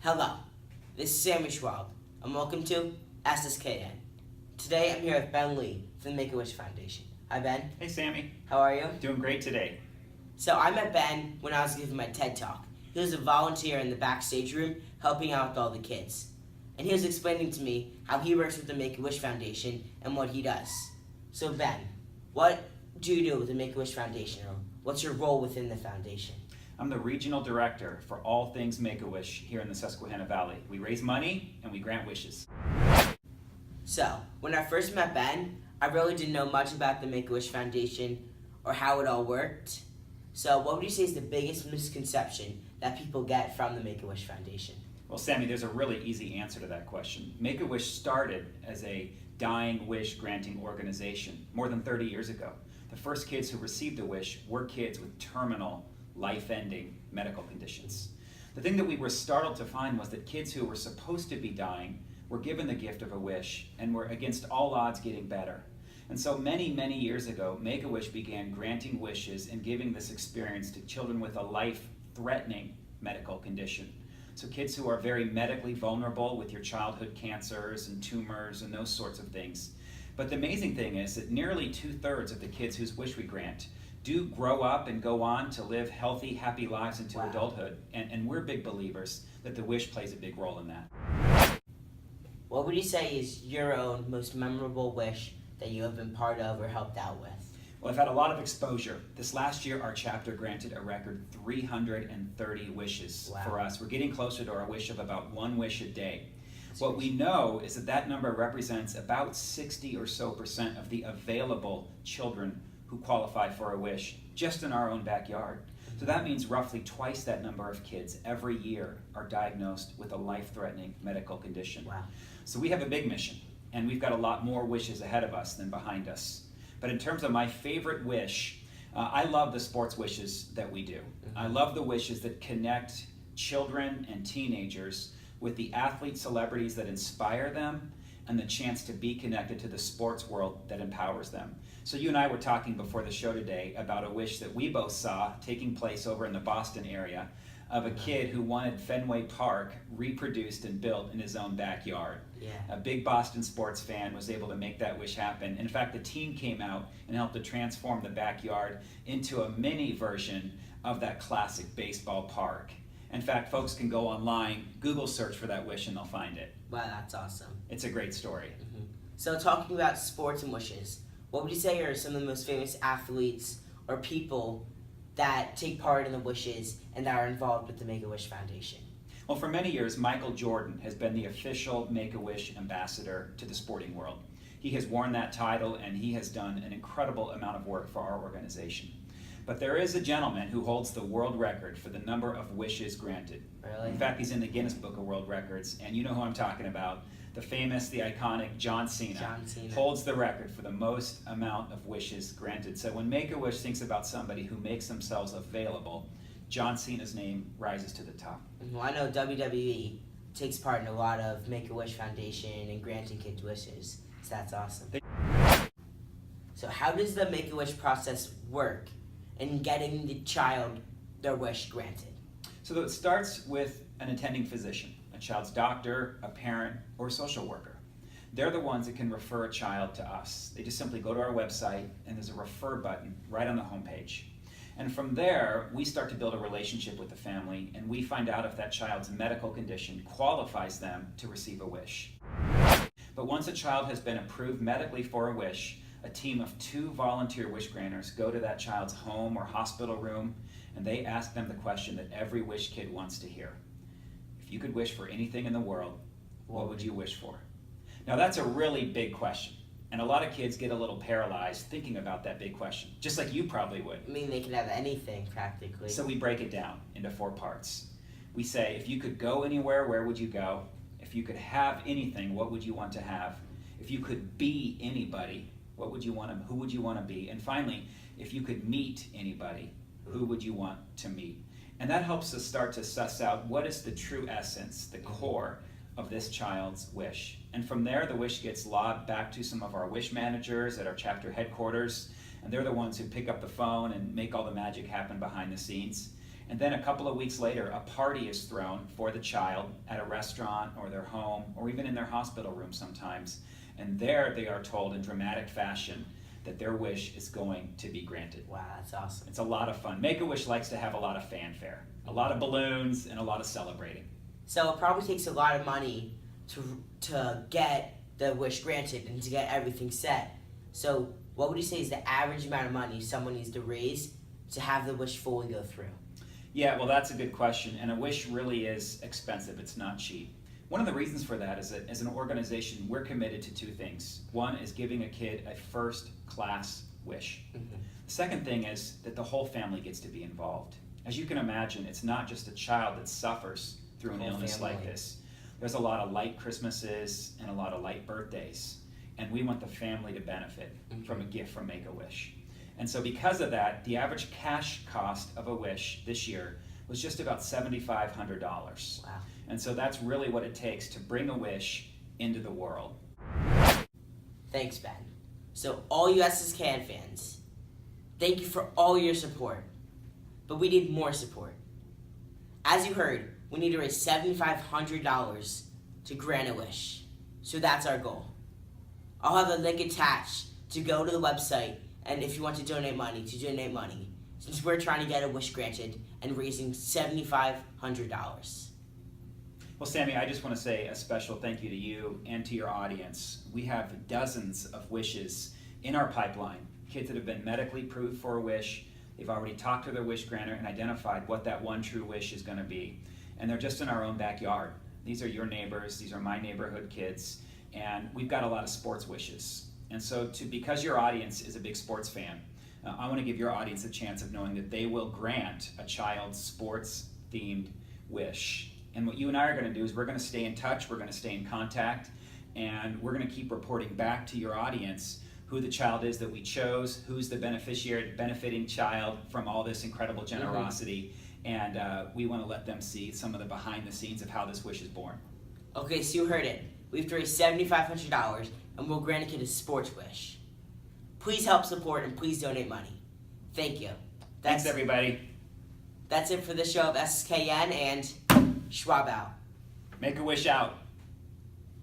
Hello, this is Sammy Schwab, and welcome to SSKN. Today I'm here with Ben Lee from the Make-A-Wish Foundation. Hi Ben. Hey Sammy. How are you? Doing great today. So I met Ben when I was giving my TED Talk. He was a volunteer in the backstage room helping out with all the kids. And he was explaining to me how he works with the Make-A-Wish Foundation and what he does. So Ben, what do you do with the Make-A-Wish Foundation, or what's your role within the foundation? I'm the regional director for all things Make-A-Wish here in the Susquehanna Valley. We raise money and we grant wishes. So, when I first met Ben, I really didn't know much about the Make-A-Wish Foundation or how it all worked. So, what would you say is the biggest misconception that people get from the Make-A-Wish Foundation? Well, Sammy, there's a really easy answer to that question. Make-A-Wish started as a dying wish granting organization more than 30 years ago. The first kids who received a wish were kids with terminal, life-ending medical conditions. The thing that we were startled to find was that kids who were supposed to be dying were given the gift of a wish and were against all odds getting better. And so many, many years ago, Make-A-Wish began granting wishes and giving this experience to children with a life-threatening medical condition. So kids who are very medically vulnerable with your childhood cancers and tumors and those sorts of things. But the amazing thing is that nearly 2/3 of the kids whose wish we grant do grow up and go on to live healthy, happy lives into adulthood. And we're big believers that the wish plays a big role in that. What would you say is your own most memorable wish that you have been part of or helped out with? Well, I've had a lot of exposure. This last year, our chapter granted a record 330 wishes for us. We're getting closer to our wish of about one wish a day. What we know is that that number represents about 60% or so of the available children who qualify for a wish just in our own backyard. So that means roughly twice that number of kids every year are diagnosed with a life-threatening medical condition. Wow. So we have a big mission, and we've got a lot more wishes ahead of us than behind us. But in terms of my favorite wish, I love the sports wishes that we do. I love the wishes that connect children and teenagers with the athlete celebrities that inspire them and the chance to be connected to the sports world that empowers them. So you and I were talking before the show today about a wish that we both saw taking place over in the Boston area of a kid who wanted Fenway Park reproduced and built in his own backyard. Yeah. A big Boston sports fan was able to make that wish happen. In fact, the team came out and helped to transform the backyard into a mini version of that classic baseball park. In fact, folks can go online, Google search for that wish, and they'll find it. Wow, that's awesome. It's a great story. So talking about sports and wishes, what would you say are some of the most famous athletes or people that take part in the wishes and that are involved with the Make-A-Wish Foundation? Well, for many years, Michael Jordan has been the official Make-A-Wish ambassador to the sporting world. He has worn that title, and he has done an incredible amount of work for our organization. But there is a gentleman who holds the world record for the number of wishes granted. Really? In fact, he's in the Guinness Book of World Records, and you know who I'm talking about. The famous, the iconic John Cena holds the record for the most amount of wishes granted. So when Make-A-Wish thinks about somebody who makes themselves available, John Cena's name rises to the top. Well, I know WWE takes part in a lot of Make-A-Wish Foundation and granting kids wishes, so that's awesome. So how does the Make-A-Wish process work in getting the child their wish granted? So it starts with an attending physician, a child's doctor, a parent, or a social worker. They're the ones that can refer a child to us. They just simply go to our website, and there's a refer button right on the homepage. And from there, we start to build a relationship with the family, and we find out if that child's medical condition qualifies them to receive a wish. But once a child has been approved medically for a wish, a team of 2 volunteer wish granters go to that child's home or hospital room, and they ask them the question that every wish kid wants to hear. If you could wish for anything in the world, what would you wish for? Now that's a really big question, and a lot of kids get a little paralyzed thinking about that big question, just like you probably would. I mean, they can have anything, practically. So we break it down into 4 parts. We say, if you could go anywhere, where would you go? If you could have anything, what would you want to have? If you could be anybody, who would you want to be? And finally, if you could meet anybody, who would you want to meet? And that helps us start to suss out what is the true essence, the core of this child's wish. And from there, the wish gets logged back to some of our wish managers at our chapter headquarters, and they're the ones who pick up the phone and make all the magic happen behind the scenes. And then a couple of weeks later, a party is thrown for the child at a restaurant or their home or even in their hospital room sometimes. And there they are told in dramatic fashion that their wish is going to be granted. Wow, that's awesome. It's a lot of fun. Make-A-Wish likes to have a lot of fanfare, a lot of balloons, and a lot of celebrating. So it probably takes a lot of money to get the wish granted and to get everything set. So what would you say is the average amount of money someone needs to raise to have the wish fully go through? Yeah, well, that's a good question, and a wish really is expensive. It's not cheap. One of the reasons for that is that as an organization, we're committed to two things. One is giving a kid a first-class wish. Mm-hmm. The second thing is that the whole family gets to be involved. As you can imagine, it's not just a child that suffers through an illness like this. There's a lot of light Christmases and a lot of light birthdays, and we want the family to benefit from a gift from Make-A-Wish. And so because of that, the average cash cost of a wish this year was just about $7,500. Wow. And so that's really what it takes to bring a wish into the world. Thanks, Ben. So all you SSKN fans, thank you for all your support. But we need more support. As you heard, we need to raise $7,500 to grant a wish. So that's our goal. I'll have a link attached to go to the website, and if you want to donate money, since we're trying to get a wish granted and raising $7,500. Well, Sammy, I just want to say a special thank you to you and to your audience. We have dozens of wishes in our pipeline. Kids that have been medically approved for a wish. They've already talked to their wish granter and identified what that one true wish is going to be. And they're just in our own backyard. These are your neighbors. These are my neighborhood kids. And we've got a lot of sports wishes. And so because your audience is a big sports fan, I want to give your audience a chance of knowing that they will grant a child's sports-themed wish. And what you and I are going to do is we're going to stay in touch, we're going to stay in contact, and we're going to keep reporting back to your audience who the child is that we chose, who's the benefiting child from all this incredible generosity, and we want to let them see some of the behind the scenes of how this wish is born. Okay, so you heard it. We have to raise $7,500, and we'll grant a kid a sports wish. Please help support and please donate money. Thank you. Thanks, everybody. That's it for this show of SSKN, and Schwab out. Make-A-Wish out.